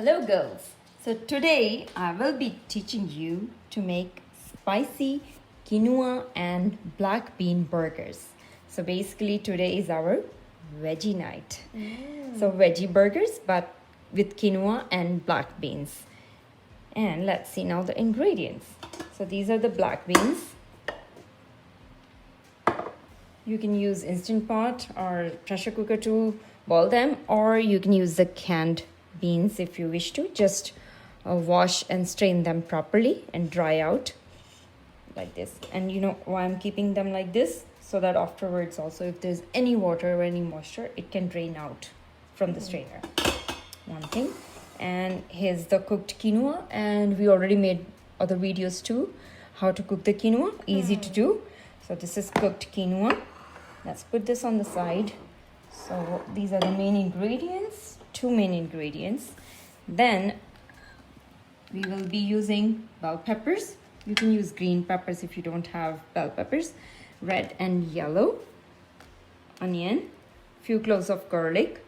Hello girls. So today I will be teaching you to make spicy quinoa and black bean burgers. So basically today is our veggie night. So veggie burgers but with quinoa and black beans. And let's see now the ingredients. So these are the black beans. You can use Instant Pot or pressure cooker to boil them, or you can use the canned beans if you wish to. Just wash and strain them properly and dry out like this. And you know why I'm keeping them like this? So that afterwards also, if there's any water or any moisture, it can drain out from the strainer. One thing. And here's the cooked quinoa, and we already made other videos too how to cook the quinoa. Easy to do. So this is cooked quinoa. Let's put this on the side. So these are the main ingredients, two main ingredients. Then we will be using bell peppers. You can use green peppers if you don't have bell peppers. Red and yellow. Onion. Few cloves of garlic.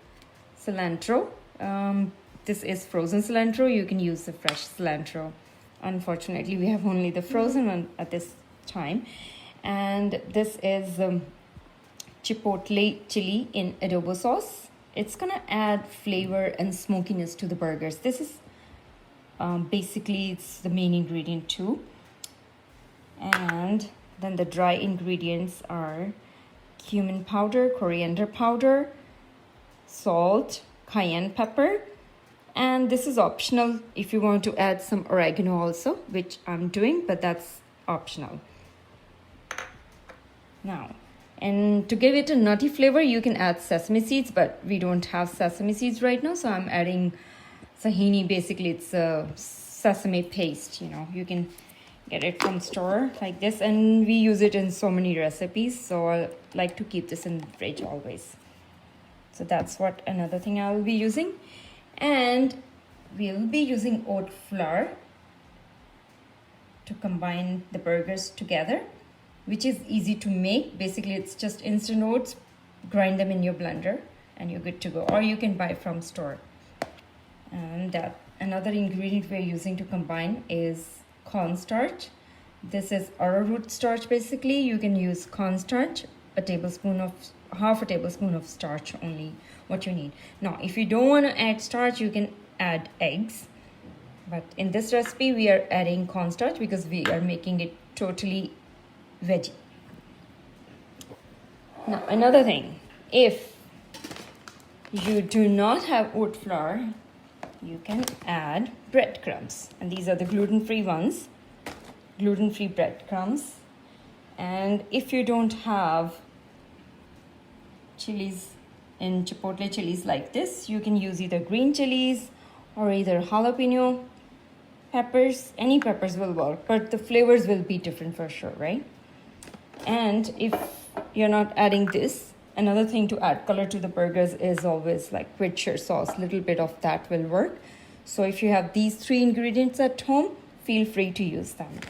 Cilantro. This is frozen cilantro. You can use the fresh cilantro. Unfortunately, we have only the frozen one at this time. And this is chipotle chili in adobo sauce. It's gonna add flavor and smokiness to the burgers. This is basically it's the main ingredient too. And then the dry ingredients are cumin powder, coriander powder, salt, cayenne pepper, and this is optional if you want to add some oregano also, which I'm doing, but that's optional. Now, and to give it a nutty flavor, you can add sesame seeds, but we don't have sesame seeds right now, so I'm adding tahini. Basically, it's a sesame paste, you know. You can get it from store like this, and we use it in so many recipes, so I like to keep this in the fridge always. So that's what another thing I will be using. And we'll be using oat flour to combine the burgers together, which is easy to make. Basically, it's just instant oats, grind them in your blender, and you're good to go. Or you can buy from store. And that another ingredient we're using to combine is cornstarch. This is arrowroot starch. Basically, you can use cornstarch, half a tablespoon of starch only, what you need. Now, if you don't want to add starch, you can add eggs. But in this recipe, we are adding cornstarch because we are making it totally veggie. Now, another thing, if you do not have oat flour, you can add breadcrumbs. And these are the gluten-free ones, gluten-free breadcrumbs. And if you don't have chilies in chipotle chilies like this, you can use either green chilies or either jalapeno peppers. Any peppers will work, but the flavors will be different for sure, right? And if you're not adding this, another thing to add color to the burgers is always like Worcestershire sauce. Little bit of that will work. So if you have these three ingredients at home, feel free to use them.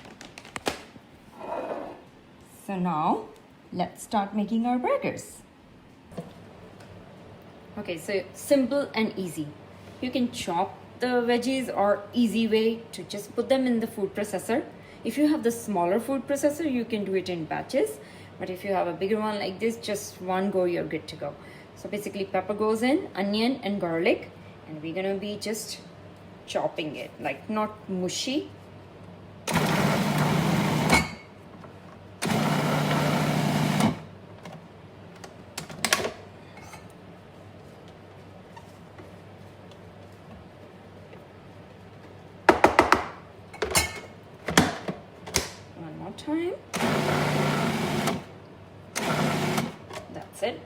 So now let's start making our burgers. Okay, so simple and easy. You can chop the veggies, or easy way to just put them in the food processor. If you have the smaller food processor, you can do it in batches. But if you have a bigger one like this, just one go, you're good to go. So basically pepper goes in, onion and garlic, and we're gonna be just chopping it, like not mushy. One more time. That's it.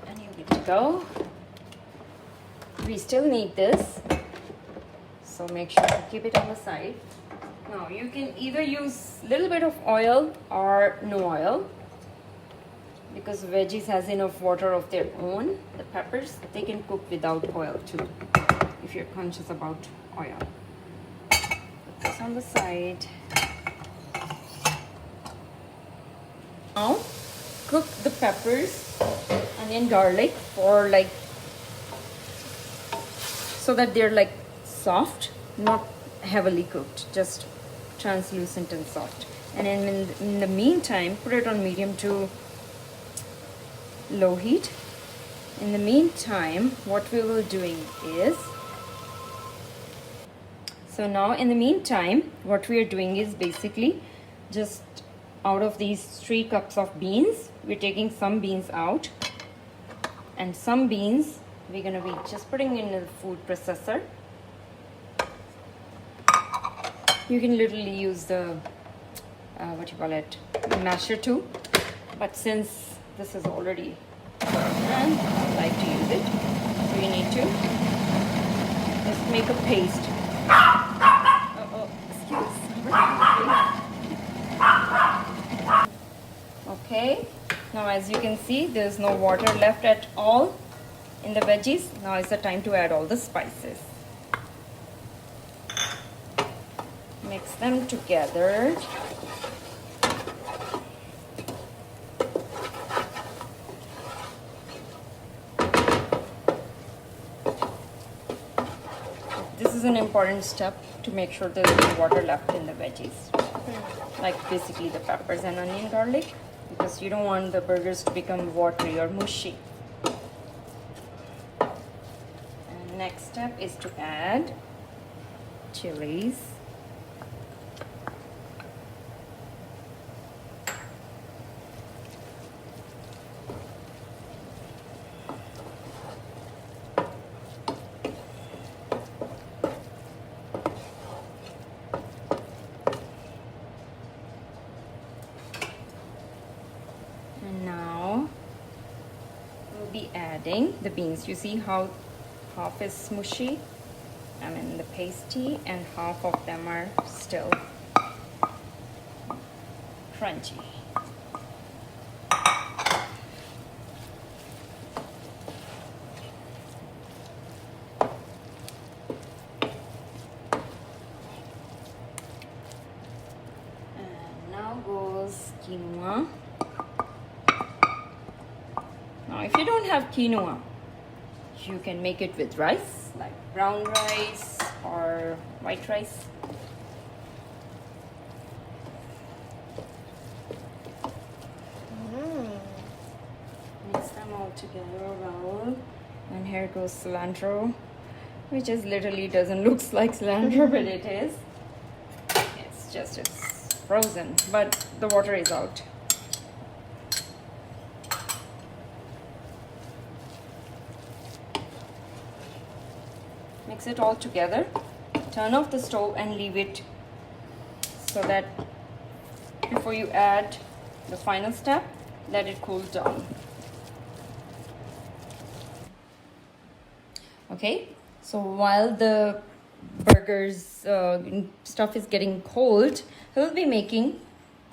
And you're good to go. We still need this, so make sure to keep it on the side. Now you can either use a little bit of oil or no oil, because veggies has enough water of their own. The peppers, they can cook without oil too, if you're conscious about oil. Put this on the side. Now cook the peppers, onion, garlic for like so that they're like soft, not heavily cooked, just translucent and soft. And in the meantime, put it on medium to low heat. In the meantime, what we will doing is, so now in the meantime, what we are doing is basically just out of these 3 cups of beans, we're taking some beans out, and some beans we're gonna be just putting in the food processor. You can literally use the masher too, but since this is already done, I like to use it. So you need to just make a paste. Okay, now as you can see, there's no water left at all in the veggies. Now is the time to add all the spices. Mix them together. This is an important step to make sure there's no water left in the veggies. Like basically the peppers and onion garlic, because you don't want the burgers to become watery or mushy. And next step is to add chilies. And now we'll be adding the beans. You see how half is smushy, the pasty, and half of them are still crunchy. And now goes quinoa. Now if you don't have quinoa, you can make it with rice, like brown rice or white rice. Mix them all together well. And here goes cilantro, which is literally doesn't look like cilantro, but it is. It's frozen, but the water is out. Mix it all together, turn off the stove and leave it so that before you add the final step, let it cool down. Okay, so while the burgers stuff is getting cold, we'll be making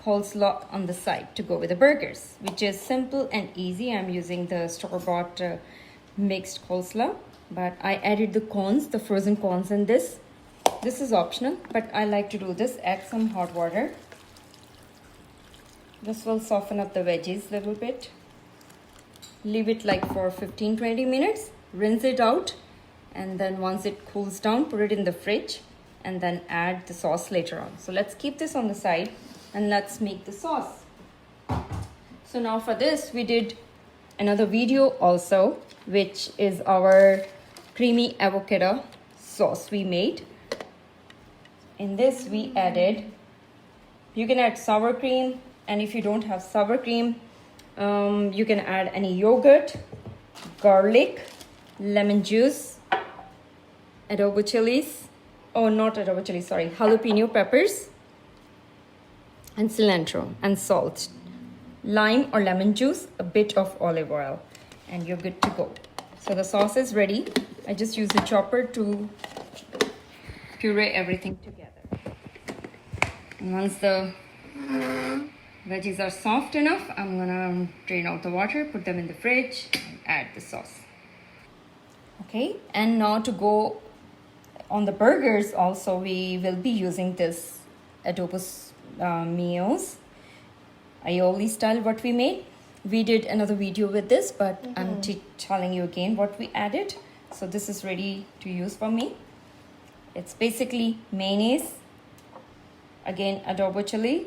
coleslaw on the side to go with the burgers, which is simple and easy. I'm using the store-bought mixed coleslaw. But I added the corns, the frozen corns in this. This is optional, but I like to do this. Add some hot water. This will soften up the veggies a little bit. Leave it like for 15-20 minutes. Rinse it out. And then once it cools down, put it in the fridge. And then add the sauce later on. So let's keep this on the side and let's make the sauce. So now for this, we did another video also, which is our creamy avocado sauce we made. In this we added, you can add sour cream, and if you don't have sour cream, you can add any yogurt, garlic, lemon juice, adobo chilies, not adobo chilies, sorry, jalapeno peppers, and cilantro and salt, lime or lemon juice, a bit of olive oil, and you're good to go. So the sauce is ready. I just use the chopper to puree everything together. And once the veggies are soft enough, I'm gonna drain out the water, put them in the fridge, and add the sauce. Okay, and now to go on the burgers also, we will be using this adobo meals, aioli style what we made. We did another video with this, but I'm telling you again what we added. So this is ready to use for me. It's basically mayonnaise, again adobo chili,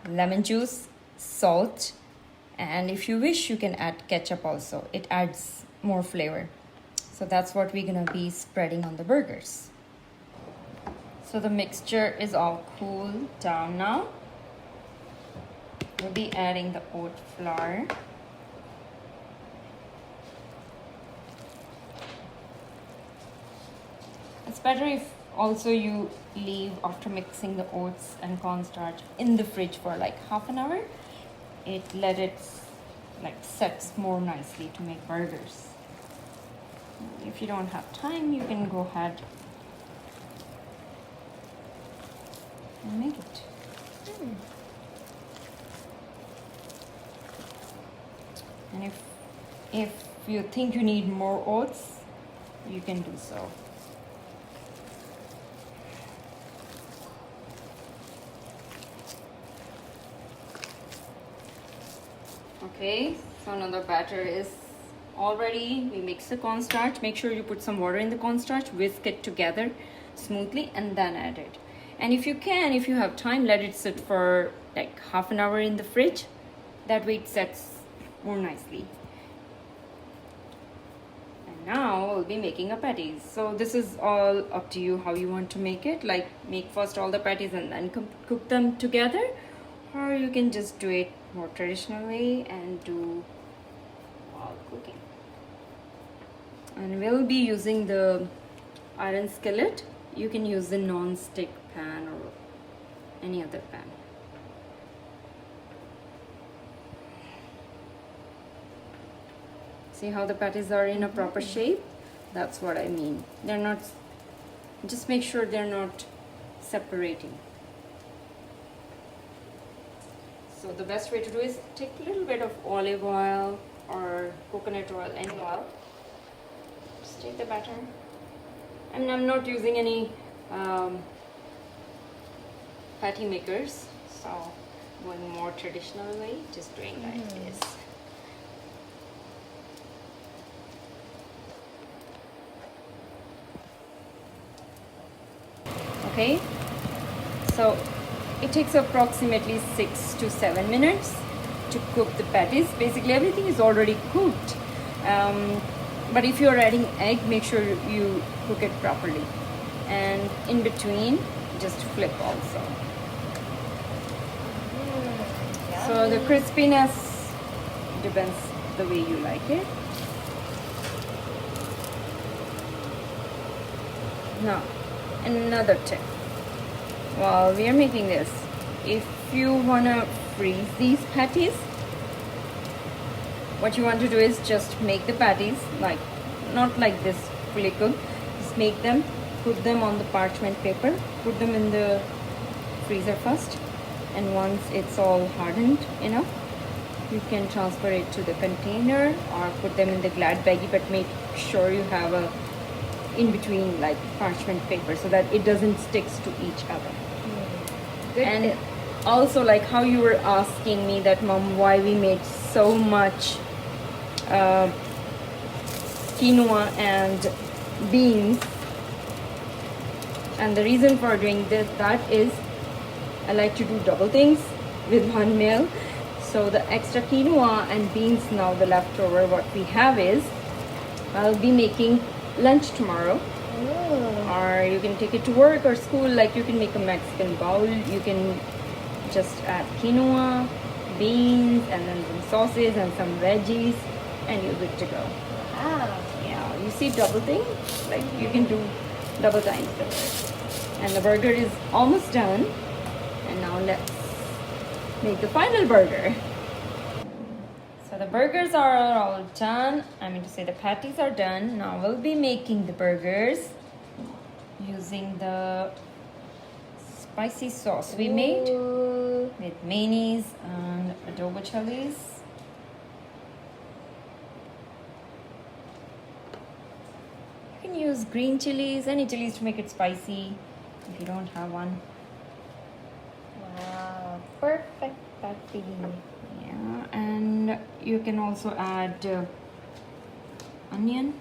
lemon juice, salt, and if you wish you can add ketchup also. It adds more flavor. So that's what we're gonna be spreading on the burgers. So the mixture is all cooled down now. We'll be adding the oat flour. It's better if also you leave after mixing the oats and cornstarch in the fridge for like half an hour. Let it like sets more nicely to make burgers. If you don't have time, you can go ahead and make it. And if you think you need more oats, you can do so. Okay, so another batter is all ready. We mix the cornstarch. Make sure you put some water in the cornstarch, whisk it together smoothly, and then add it. And if you can, if you have time, let it sit for like half an hour in the fridge. That way it sets more nicely. And now we'll be making a patties. So this is all up to you how you want to make it. Like make first all the patties and then cook them together, or you can just do it more traditional way and do while cooking. And we'll be using the iron skillet. You can use the non-stick pan or any other pan. See how the patties are in a proper shape? That's what I mean. They're not, just make sure they're not separating. So the best way to do is take a little bit of olive oil or coconut oil, any oil. Just take the batter. And I'm not using any patty makers, so going more traditional way, just doing like this. Okay, so it takes approximately 6 to 7 minutes to cook the patties. Basically everything is already cooked, but if you're adding egg, make sure you cook it properly, and in between just flip also. So the crispiness depends the way you like it. Now another tip while we are making this, if you want to freeze these patties, what you want to do is just make the patties like not like this fully cooked, just make them, put them on the parchment paper, put them in the freezer first, and once it's all hardened enough, you can transfer it to the container or put them in the Glad baggie, but make sure you have a in between like parchment paper so that it doesn't sticks to each other. Good. And also, like how you were asking me that, Mom, why we made so much quinoa and beans, and the reason for doing that is I like to do double things with one meal. So the extra quinoa and beans, now the leftover what we have is, I'll be making lunch tomorrow. Or you can take it to work or school, like you can make a Mexican bowl. You can just add quinoa, beans, and then some sauces and some veggies, and you're good to go. Wow. Yeah, you see double thing? Like you can do double times the work. And the burger is almost done. And now let's make the final burger. So the burgers are all done. I mean to say the patties are done. Now we'll be making the burgers using the spicy sauce we made with mayonnaise and adobo chilies. You can use green chilies, any chilies to make it spicy if you don't have one. Wow, perfect patty. Yeah, and you can also add onion,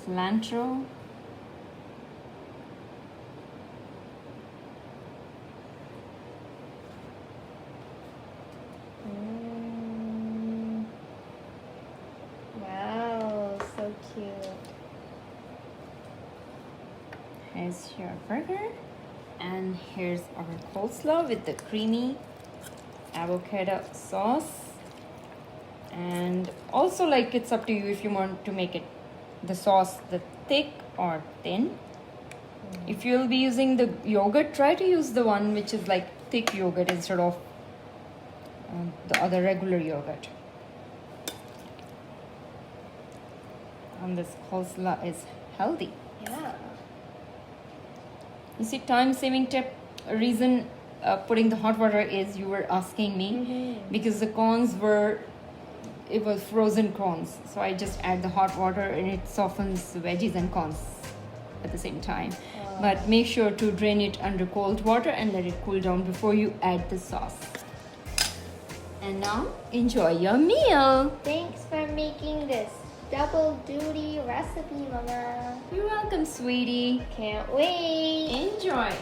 cilantro. Wow, so cute. Here's your burger. And here's our coleslaw with the creamy avocado sauce. And also, like, it's up to you if you want to make it the sauce the thick or thin. If you'll be using the yogurt, try to use the one which is like thick yogurt instead of the other regular yogurt. And this coleslaw is healthy. Yeah. You see, time saving tip, reason putting the hot water is you were asking me because the corns it was frozen corns. So I just add the hot water and it softens the veggies and corns at the same time. But make sure to drain it under cold water and let it cool down before you add the sauce. And now enjoy your meal. Thanks for making this double duty recipe, Mama. You're welcome, sweetie. Can't wait. Enjoy.